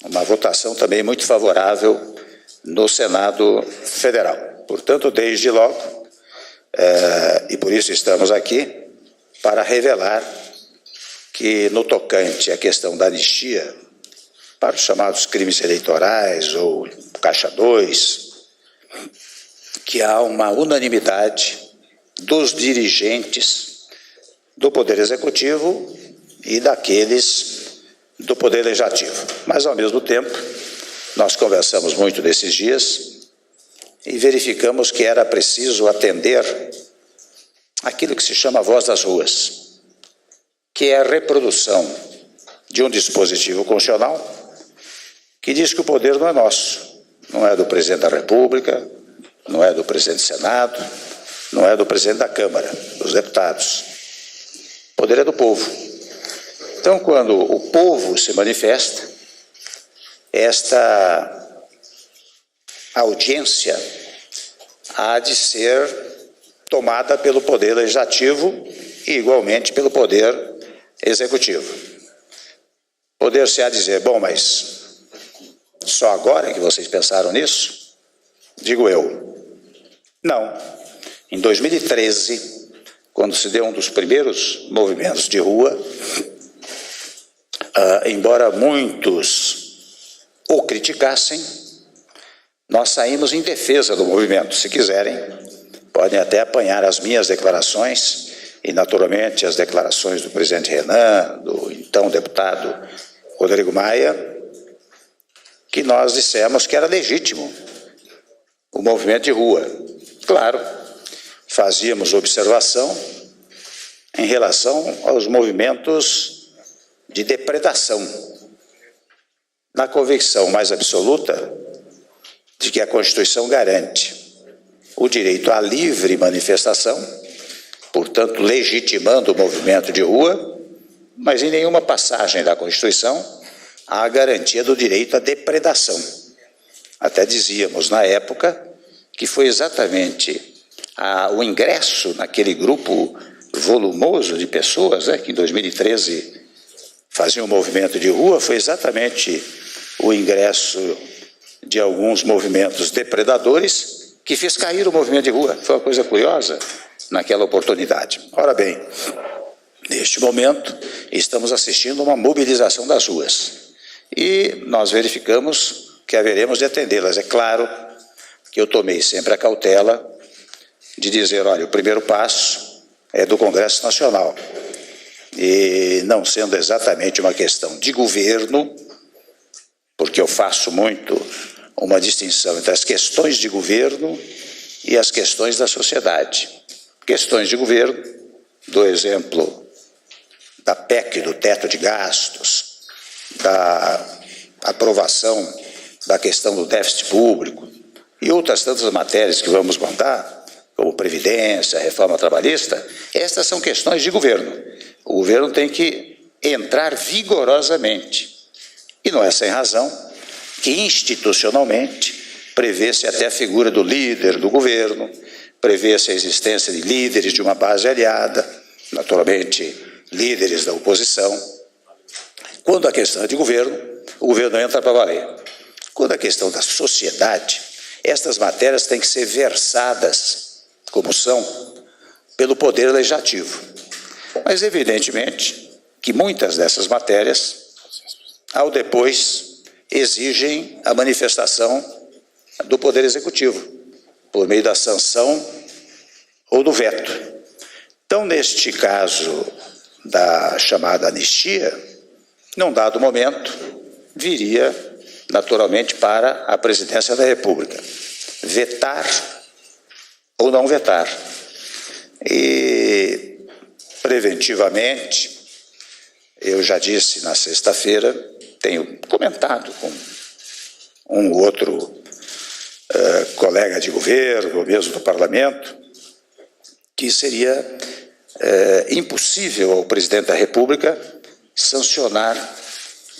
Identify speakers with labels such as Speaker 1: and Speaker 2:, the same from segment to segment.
Speaker 1: uma votação também muito favorável no Senado Federal. Portanto, desde logo, e por isso estamos aqui, para revelar que, no tocante à questão da anistia, para os chamados crimes eleitorais ou Caixa 2, que há uma unanimidade dos dirigentes do Poder Executivo e daqueles do Poder Legislativo. Mas, ao mesmo tempo, nós conversamos muito nesses dias e verificamos que era preciso atender aquilo que se chama voz das ruas, que é a reprodução de um dispositivo constitucional que diz que o poder não é nosso, não é do presidente da República, não é do presidente do Senado, não é do presidente da Câmara, dos deputados. O poder é do povo. Então, quando o povo se manifesta, esta audiência há de ser tomada pelo Poder Legislativo e, igualmente, pelo Poder Executivo. Poder-se á dizer, bom, mas só agora que vocês pensaram nisso? Digo eu, não. Em 2013, quando se deu um dos primeiros movimentos de rua, embora muitos o criticassem, nós saímos em defesa do movimento. Se quiserem, podem até apanhar as minhas declarações e, naturalmente, as declarações do presidente Renan, do então deputado Rodrigo Maia, que nós dissemos que era legítimo o movimento de rua. Claro, fazíamos observação em relação aos movimentos de depredação, na convicção mais absoluta de que a Constituição garante o direito à livre manifestação, portanto, legitimando o movimento de rua, mas em nenhuma passagem da Constituição há a garantia do direito à depredação. Até dizíamos, na época, que foi exatamente o ingresso naquele grupo volumoso de pessoas, que em 2013 faziam um movimento de rua, foi exatamente o ingresso de alguns movimentos depredadores que fez cair o movimento de rua. Foi uma coisa curiosa naquela oportunidade. Ora bem, neste momento, estamos assistindo a uma mobilização das ruas. E nós verificamos que haveremos de atendê-las. É claro que eu tomei sempre a cautela de dizer, olha, o primeiro passo é do Congresso Nacional. E não sendo exatamente uma questão de governo, porque eu faço muito uma distinção entre as questões de governo e as questões da sociedade. Questões de governo, do exemplo da PEC, do teto de gastos, da aprovação da questão do déficit público e outras tantas matérias que vamos mandar, como Previdência, Reforma Trabalhista, estas são questões de governo. O governo tem que entrar vigorosamente. E não é sem razão que institucionalmente prevê-se até a figura do líder do governo, prevê-se a existência de líderes de uma base aliada, naturalmente líderes da oposição. Quando a questão é de governo, o governo entra para valer. Quando a questão da sociedade, estas matérias têm que ser versadas, como são, pelo Poder Legislativo. Mas, evidentemente, que muitas dessas matérias, ao depois, exigem a manifestação do Poder Executivo, por meio da sanção ou do veto. Então, neste caso da chamada anistia, num dado momento, viria naturalmente para a presidência da República. Vetar ou não vetar. E, preventivamente, eu já disse na sexta-feira, tenho comentado com um ou outro colega de governo, ou mesmo do parlamento, que seria impossível ao presidente da República sancionar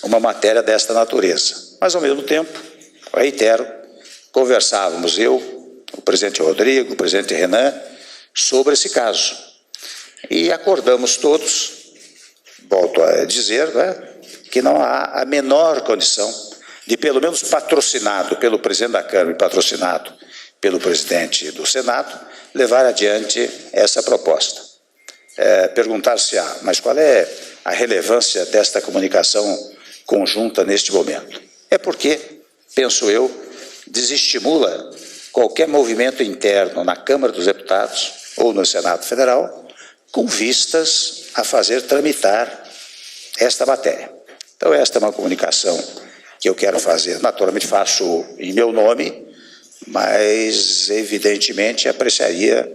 Speaker 1: uma matéria desta natureza. Mas, ao mesmo tempo, reitero, conversávamos eu, o presidente Rodrigo, o presidente Renan, sobre esse caso. E acordamos todos, volto a dizer, que não há a menor condição de pelo menos patrocinado pelo presidente da Câmara e patrocinado pelo presidente do Senado, levar adiante essa proposta. Perguntar-se-á, mas qual é a relevância desta comunicação conjunta neste momento? É porque, penso eu, desestimula qualquer movimento interno na Câmara dos Deputados ou no Senado Federal com vistas a fazer tramitar esta matéria. Então, esta é uma comunicação que eu quero fazer. Naturalmente, faço em meu nome, mas, evidentemente, apreciaria,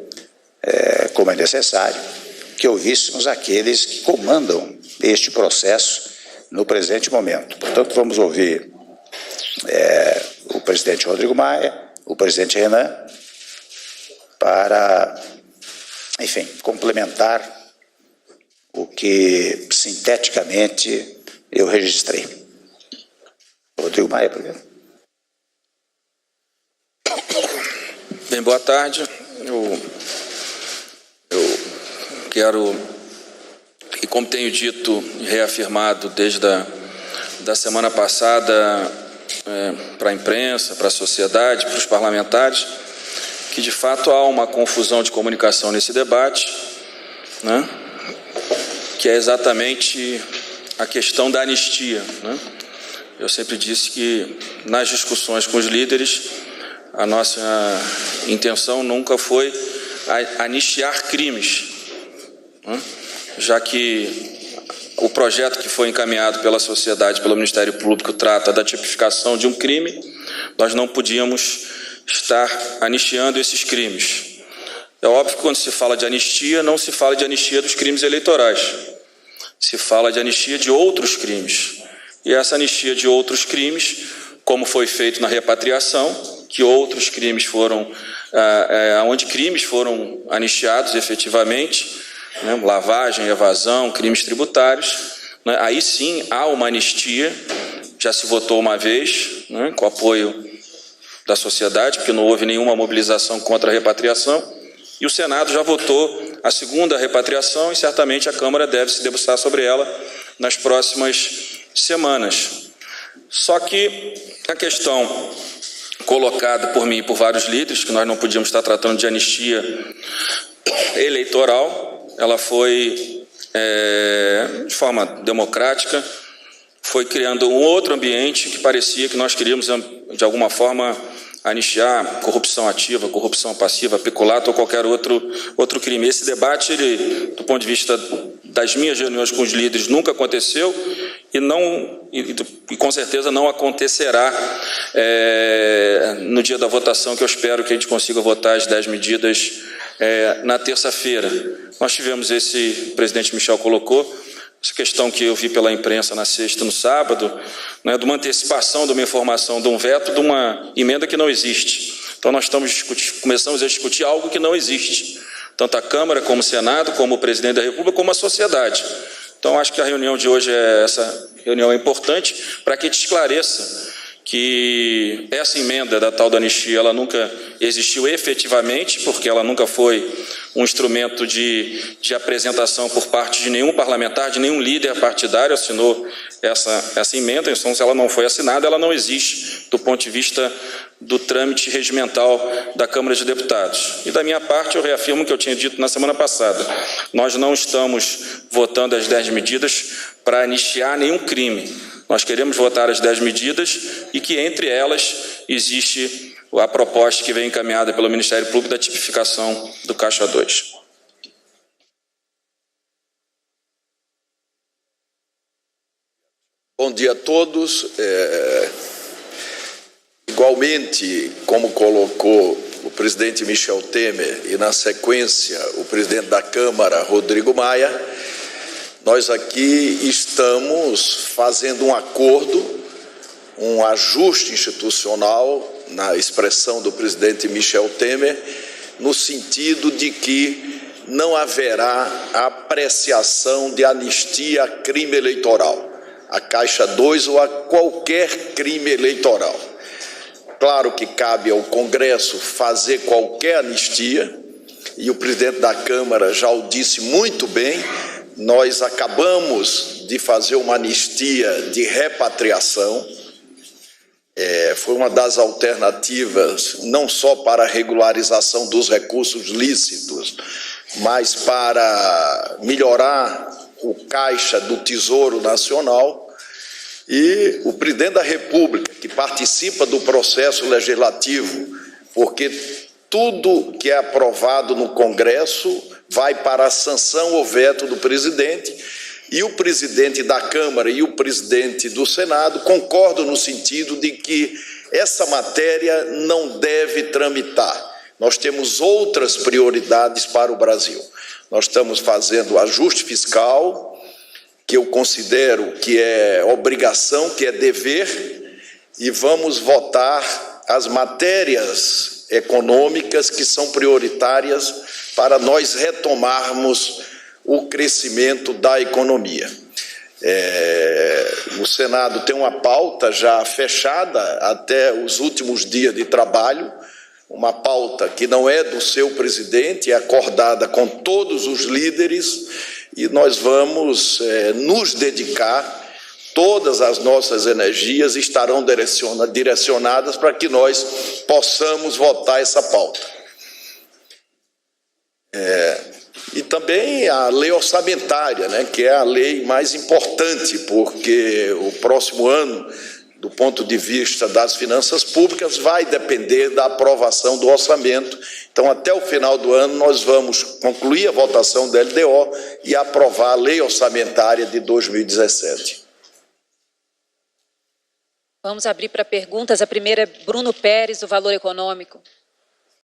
Speaker 1: como é necessário, que ouvíssemos aqueles que comandam este processo no presente momento. Portanto, vamos ouvir o presidente Rodrigo Maia, o presidente Renan, para, enfim, complementar o que, sinteticamente, eu registrei. Rodrigo Maia, primeiro.
Speaker 2: Bem, boa tarde. Eu quero, e como tenho dito e reafirmado desde da semana passada para a imprensa, para a sociedade, para os parlamentares, que de fato há uma confusão de comunicação nesse debate, né, que é exatamente a questão da anistia, né? Eu sempre disse que nas discussões com os líderes a nossa intenção nunca foi anistiar crimes, né? Já que o projeto que foi encaminhado pela sociedade, pelo Ministério Público, trata da tipificação de um crime, nós não podíamos estar anistiando esses crimes. É óbvio que quando se fala de anistia, não se fala de anistia dos crimes eleitorais, se fala de anistia de outros crimes. E essa anistia de outros crimes, como foi feito na repatriação, que outros crimes foram, onde crimes foram anistiados efetivamente, né, lavagem, evasão, crimes tributários, né, aí sim há uma anistia, já se votou uma vez, né, com apoio da sociedade, porque não houve nenhuma mobilização contra a repatriação, e o Senado já votou a segunda repatriação e certamente a Câmara deve se debruçar sobre ela nas próximas semanas. Só que a questão colocada por mim e por vários líderes, que nós não podíamos estar tratando de anistia eleitoral, ela foi, de forma democrática, foi criando um outro ambiente que parecia que nós queríamos, de alguma forma, anistiar corrupção ativa, corrupção passiva, peculato ou qualquer outro crime. Esse debate, ele, do ponto de vista das minhas reuniões com os líderes, nunca aconteceu e com certeza não acontecerá no dia da votação, que eu espero que a gente consiga votar as 10 medidas na terça-feira. Nós tivemos o presidente Michel colocou, essa questão que eu vi pela imprensa na sexta e no sábado, né, de uma antecipação de uma informação de um veto de uma emenda que não existe. Então nós começamos a discutir algo que não existe, tanto a Câmara como o Senado, como o presidente da República, como a sociedade. Então acho que a reunião de hoje essa reunião é importante para que a gente esclareça que essa emenda da tal da anistia, ela nunca existiu efetivamente, porque ela nunca foi um instrumento de apresentação por parte de nenhum parlamentar, de nenhum líder partidário assinou essa emenda. Então, se ela não foi assinada, ela não existe do ponto de vista do trâmite regimental da Câmara de Deputados. E da minha parte, eu reafirmo o que eu tinha dito na semana passada. Nós não estamos votando as 10 medidas para anistiar nenhum crime. Nós queremos votar as 10 medidas e que, entre elas, existe a proposta que vem encaminhada pelo Ministério Público da tipificação do Caixa 2.
Speaker 3: Bom dia a todos. Igualmente, como colocou o presidente Michel Temer e, na sequência, o presidente da Câmara, Rodrigo Maia, nós aqui estamos fazendo um acordo, um ajuste institucional, na expressão do presidente Michel Temer, no sentido de que não haverá apreciação de anistia a crime eleitoral, a Caixa 2 ou a qualquer crime eleitoral. Claro que cabe ao Congresso fazer qualquer anistia, e o presidente da Câmara já o disse muito bem. Nós acabamos de fazer uma anistia de repatriação foi uma das alternativas, não só para a regularização dos recursos lícitos, mas para melhorar o caixa do Tesouro Nacional. E o presidente da República, que participa do processo legislativo, porque tudo que é aprovado no Congresso vai para a sanção ou veto do presidente, e o presidente da Câmara e o presidente do Senado concordam no sentido de que essa matéria não deve tramitar. Nós temos outras prioridades para o Brasil. Nós estamos fazendo ajuste fiscal, que eu considero que é obrigação, que é dever, e vamos votar as matérias econômicas que são prioritárias para nós retomarmos o crescimento da economia. O Senado tem uma pauta já fechada até os últimos dias de trabalho, uma pauta que não é do seu presidente, é acordada com todos os líderes, e nós vamos nos dedicar, todas as nossas energias estarão direcionadas para que nós possamos votar essa pauta. E também a lei orçamentária, né, que é a lei mais importante, porque o próximo ano, do ponto de vista das finanças públicas, vai depender da aprovação do orçamento. Então, até o final do ano, nós vamos concluir a votação da LDO e aprovar a lei orçamentária de 2017.
Speaker 4: Vamos abrir para perguntas. A primeira é Bruno Pérez, do Valor Econômico.